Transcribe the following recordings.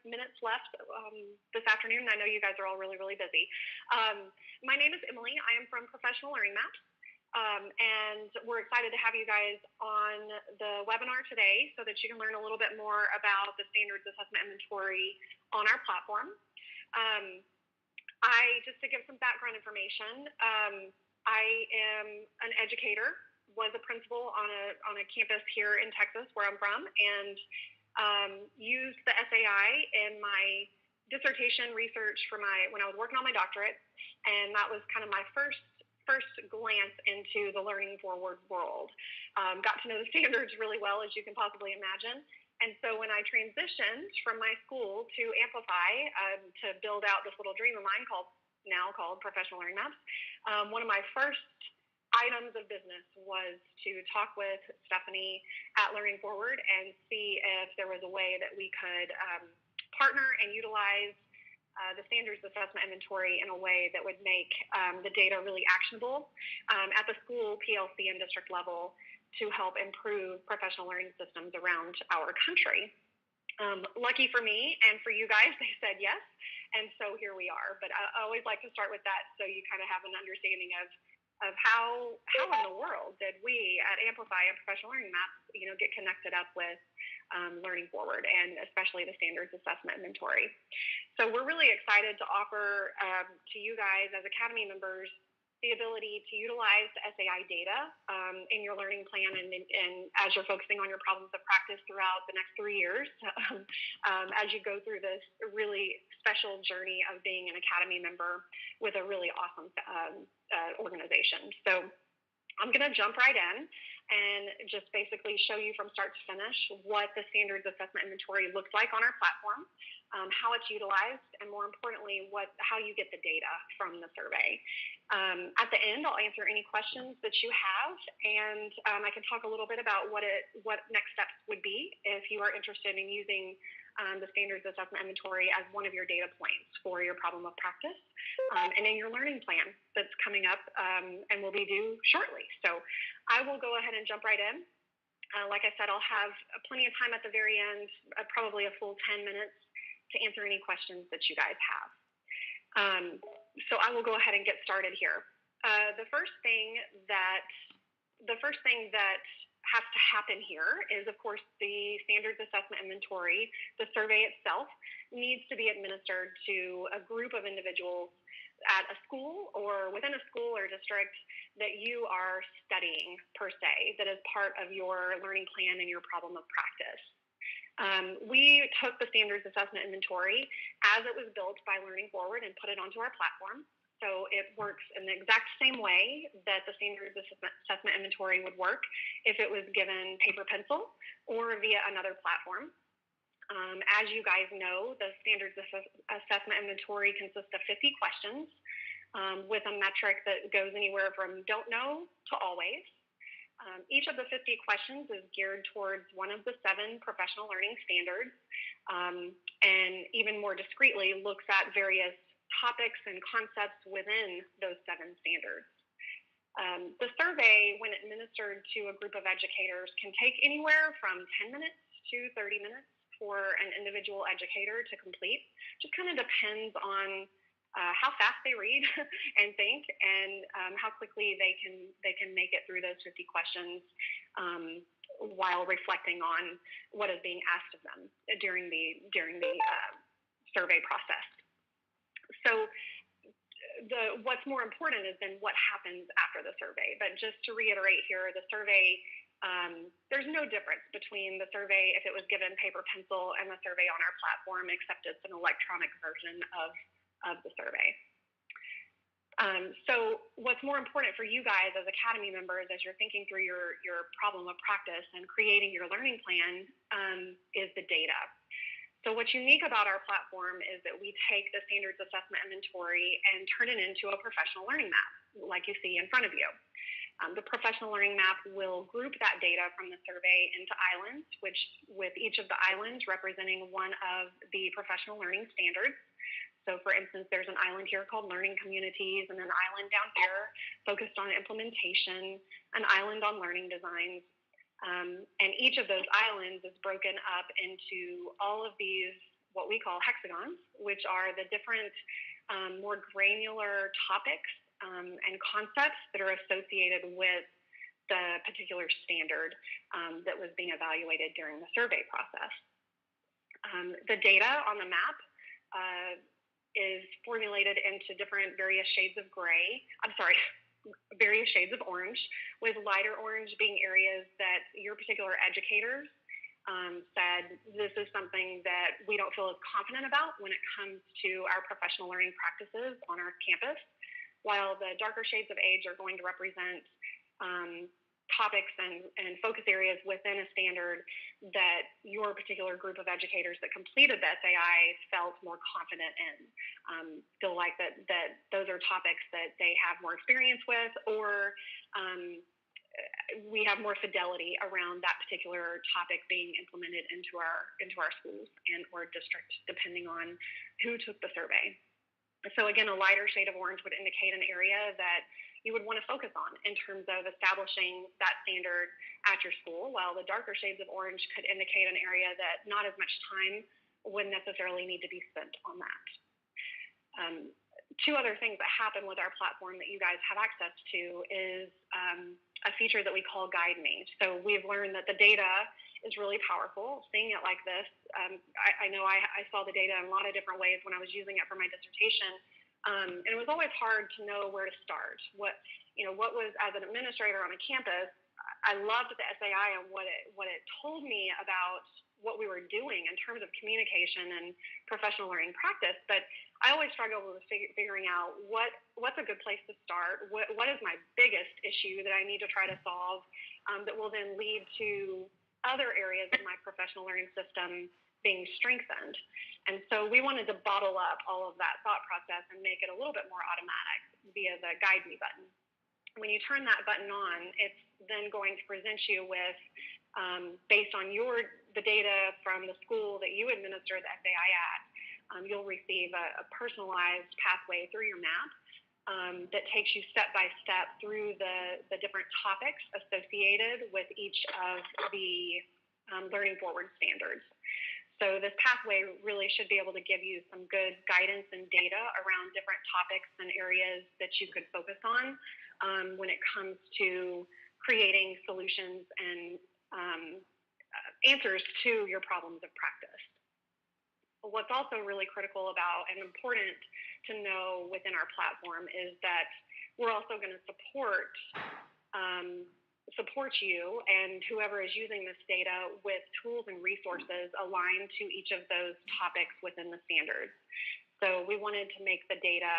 minutes left this afternoon. I know you guys are all really, really busy. My name is Emily. I am from Professional Learning Maps. And we're excited to have you guys on the webinar today so that you can learn a little bit more about the standards assessment inventory on our platform. Just to give some background information, I am an educator, was a principal on a campus here in Texas where I'm from, and used the SAI in my dissertation research for when I was working on my doctorate, and that was kind of my first glance into the learning forward world. Got to know the standards really well, as you can possibly imagine. And so when I transitioned from my school to Amplify to build out this little dream of mine called Professional Learning Maps, one of my first items of business was to talk with Stephanie at Learning Forward and see if there was a way that we could partner and utilize the standards assessment inventory in a way that would make the data really actionable at the school, PLC, and district level to help improve professional learning systems around our country. Lucky for me and for you guys, they said yes, and so here we are. But I always like to start with that so you kind of have an understanding of how in the world did we at Amplify and Professional Learning Maps, get connected up with Learning Forward, and especially the standards assessment inventory. So we're really excited to offer to you guys as Academy members the ability to utilize the SAI data in your learning plan and as you're focusing on your problems of practice throughout the next 3 years as you go through this really special journey of being an Academy member with a really awesome organization. So I'm going to jump right in and just basically show you from start to finish what the standards assessment inventory looks like on our platform, how it's utilized, and more importantly, how you get the data from the survey. At the end, I'll answer any questions that you have, and I can talk a little bit about what next steps would be if you are interested in using the standards assessment inventory as one of your data points for your problem of practice and in your learning plan that's coming up and will be due shortly. So I will go ahead and jump right in. Like I said, I'll have plenty of time at the very end, probably a full 10 minutes to answer any questions that you guys have. So I will go ahead and get started here. The first thing that has to happen here is, of course, the standards assessment inventory. The survey itself needs to be administered to a group of individuals at a school or within a school or district that you are studying, per se, that is part of your learning plan and your problem of practice. We took the standards assessment inventory as it was built by Learning Forward and put it onto our platform. So it works in the exact same way that the standards assessment inventory would work if it was given paper pencil or via another platform. As you guys know, the standards assessment inventory consists of 50 questions with a metric that goes anywhere from don't know to always. Each of the 50 questions is geared towards one of the 7 professional learning standards, and even more discreetly looks at various topics and concepts within those 7 standards. The survey, when administered to a group of educators, can take anywhere from 10 minutes to 30 minutes for an individual educator to complete. Just kind of depends on how fast they read and think, and how quickly they can make it through those 50 questions while reflecting on what is being asked of them during the survey process. So what's more important is then what happens after the survey. But just to reiterate here, the survey, there's no difference between the survey if it was given paper pencil and the survey on our platform, except it's an electronic version of the survey. So what's more important for you guys as Academy members as you're thinking through your problem of practice and creating your learning plan is the data. So what's unique about our platform is that we take the standards assessment inventory and turn it into a professional learning map, like you see in front of you. The professional learning map will group that data from the survey into islands, which with each of the islands representing one of the professional learning standards. So for instance, there's an island here called learning communities, and an island down here focused on implementation, an island on learning designs. And each of those islands is broken up into all of these, what we call hexagons, which are the different more granular topics and concepts that are associated with the particular standard that was being evaluated during the survey process. The data on the map is formulated into different various shades of various shades of orange, with lighter orange being areas that your particular educators said this is something that we don't feel as confident about when it comes to our professional learning practices on our campus, while the darker shades of age are going to represent topics and focus areas within a standard that your particular group of educators that completed the SAI felt more confident in, feel like that those are topics that they have more experience with, or we have more fidelity around that particular topic being implemented into our schools and or district, depending on who took the survey. So again, a lighter shade of orange would indicate an area that you would want to focus on in terms of establishing that standard at your school, while the darker shades of orange could indicate an area that not as much time would necessarily need to be spent on that. Two other things that happen with our platform that you guys have access to is a feature that we call Guide Me. So we've learned that the data is really powerful. Seeing it like this, I know I saw the data in a lot of different ways when I was using it for my dissertation. And it was always hard to know where to start. What was, as an administrator on a campus, I loved the SAI and what it told me about what we were doing in terms of communication and professional learning practice. But I always struggled with figuring out what's a good place to start. What is my biggest issue that I need to try to solve that will then lead to other areas of my professional learning system being strengthened. And so we wanted to bottle up all of that thought process and make it a little bit more automatic via the Guide Me button. When you turn that button on, it's then going to present you with, based on the data from the school that you administer the SAI at, you'll receive a personalized pathway through your map that takes you step by step through the different topics associated with each of the Learning Forward standards. So this pathway really should be able to give you some good guidance and data around different topics and areas that you could focus on when it comes to creating solutions and answers to your problems of practice. What's also really critical about and important to know within our platform is that we're also going to support you and whoever is using this data with tools and resources aligned to each of those topics within the standards. So we wanted to make the data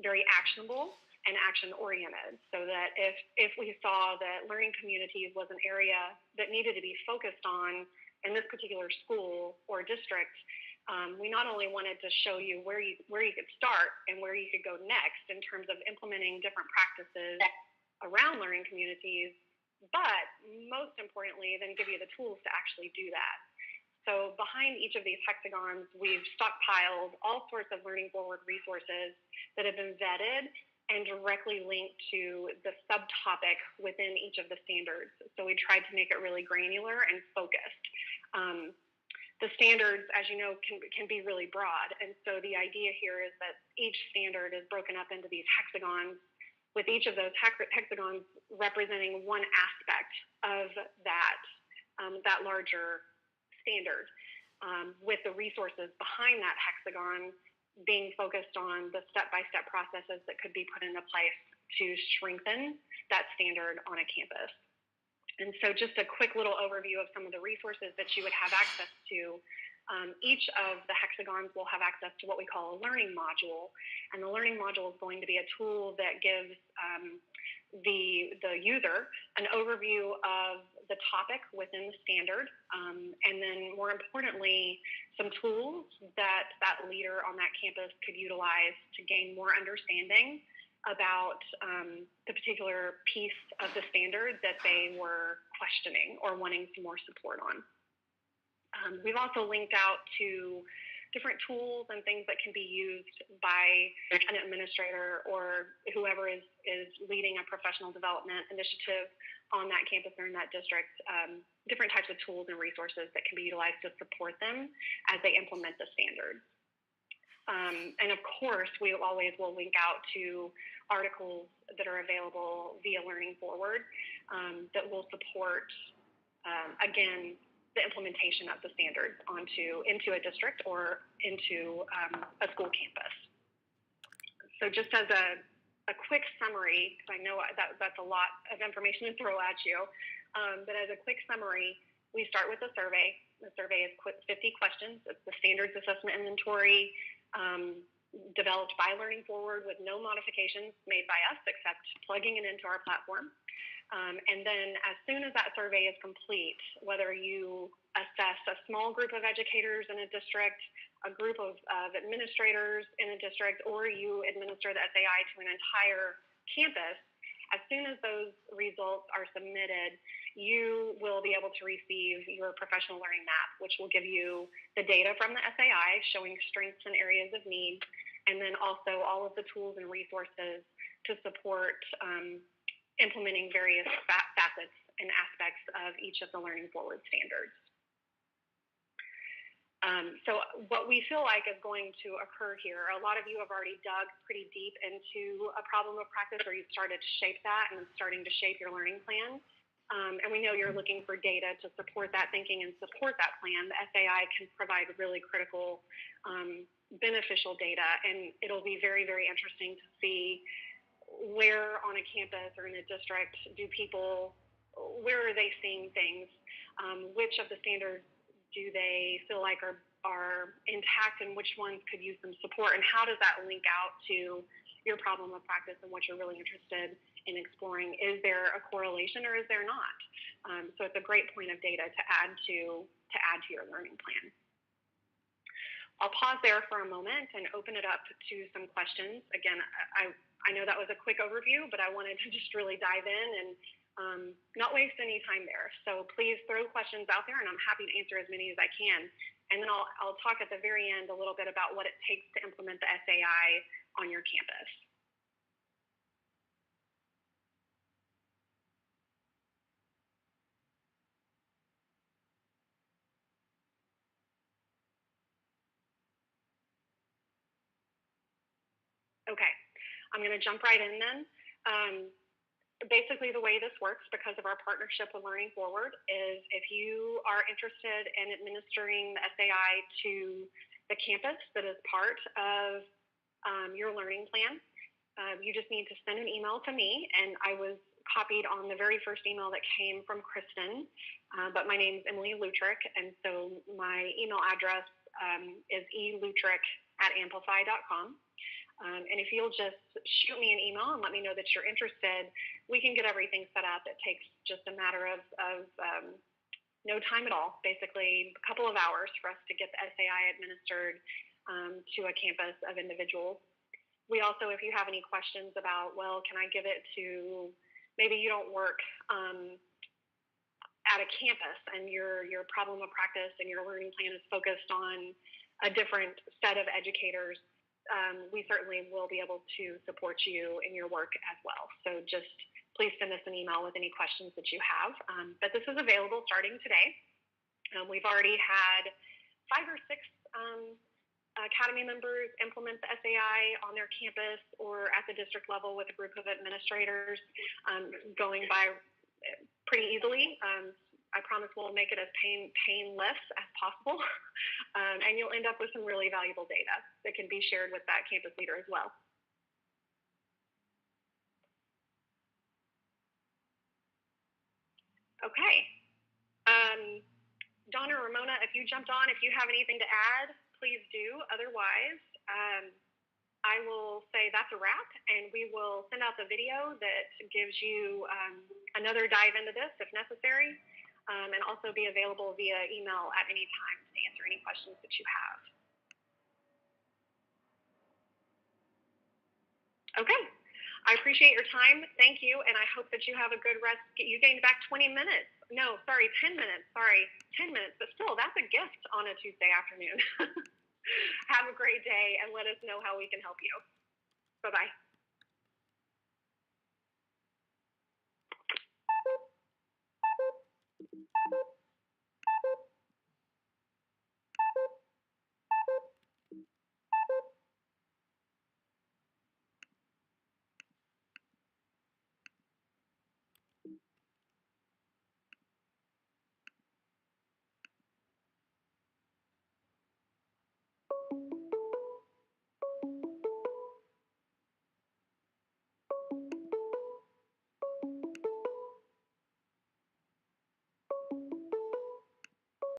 very actionable and action-oriented, so that if we saw that learning communities was an area that needed to be focused on in this particular school or district, we not only wanted to show you where you could start and where you could go next in terms of implementing different practices around learning communities, but most importantly, then give you the tools to actually do that. So behind each of these hexagons, we've stockpiled all sorts of Learning Forward resources that have been vetted and directly linked to the subtopic within each of the standards. So we tried to make it really granular and focused. The standards, as you know, can be really broad. And so the idea here is that each standard is broken up into these hexagons, with each of those hexagons representing one aspect of that larger standard, with the resources behind that hexagon being focused on the step-by-step processes that could be put into place to strengthen that standard on a campus. And so just a quick little overview of some of the resources that you would have access to. Each of the hexagons will have access to what we call a learning module. And the learning module is going to be a tool that gives the user an overview of the topic within the standard, and then more importantly, some tools that leader on that campus could utilize to gain more understanding about the particular piece of the standard that they were questioning or wanting some more support on. We've also linked out to different tools and things that can be used by an administrator or whoever is leading a professional development initiative on that campus or in that district, different types of tools and resources that can be utilized to support them as they implement the standards. And of course, we always will link out to articles that are available via Learning Forward that will support, again, the implementation of the standards into a district or into a school campus. So just as a quick summary, because I know that's a lot of information to throw at you, but as a quick summary, we start with a survey. The survey is 50 questions. It's the standards assessment inventory developed by Learning Forward with no modifications made by us except plugging it into our platform. And then as soon as that survey is complete, whether you assess a small group of educators in a district, a group of administrators in a district, or you administer the SAI to an entire campus, as soon as those results are submitted, you will be able to receive your professional learning map, which will give you the data from the SAI showing strengths and areas of need, and then also all of the tools and resources to support implementing various facets and aspects of each of the Learning Forward standards. So what we feel like is going to occur here, a lot of you have already dug pretty deep into a problem of practice, or you've started to shape that and starting to shape your learning plan. And we know you're looking for data to support that thinking and support that plan. The SAI can provide really critical, beneficial data, and it'll be very, very interesting to see where on a campus or in a district where are they seeing things? Which of the standards do they feel like are intact, and which ones could use some support, and how does that link out to your problem of practice and what you're really interested in exploring? Is there a correlation or is there not? So it's a great point of data to add to your learning plan. I'll pause there for a moment and open it up to some questions. Again, I know that was a quick overview, but I wanted to just really dive in and not waste any time there. So please throw questions out there, and I'm happy to answer as many as I can. And then I'll talk at the very end a little bit about what it takes to implement the SAI on your campus. Okay, I'm going to jump right in then. Basically, the way this works, because of our partnership with Learning Forward, is if you are interested in administering the SAI to the campus that is part of your learning plan, you just need to send an email to me, and I was copied on the very first email that came from Kristen, but my name is Emily Lutrick, and so my email address is elutrick@amplify.com. And if you'll just shoot me an email and let me know that you're interested, we can get everything set up. It takes just a matter of no time at all, basically a couple of hours for us to get the SAI administered to a campus of individuals. We also, if you have any questions about, well, can I give it to, maybe you don't work at a campus and your problem of practice and your learning plan is focused on a different set of educators, we certainly will be able to support you in your work as well. So just please send us an email with any questions that you have. But this is available starting today. We've already had 5 or 6 Academy members implement the SAI on their campus or at the district level with a group of administrators, going by pretty easily. I promise we'll make it as painless as possible, and you'll end up with some really valuable data that can be shared with that campus leader as well. Okay. Donna or Ramona, if you jumped on, if you have anything to add, please do. Otherwise, I will say that's a wrap, and we will send out the video that gives you another dive into this if necessary. And also be available via email at any time to answer any questions that you have. Okay, I appreciate your time. Thank you, and I hope that you have a good rest. You gained back 20 minutes. No, sorry, 10 minutes. Sorry, 10 minutes, but still, that's a gift on a Tuesday afternoon. Have a great day, and let us know how we can help you. Bye-bye.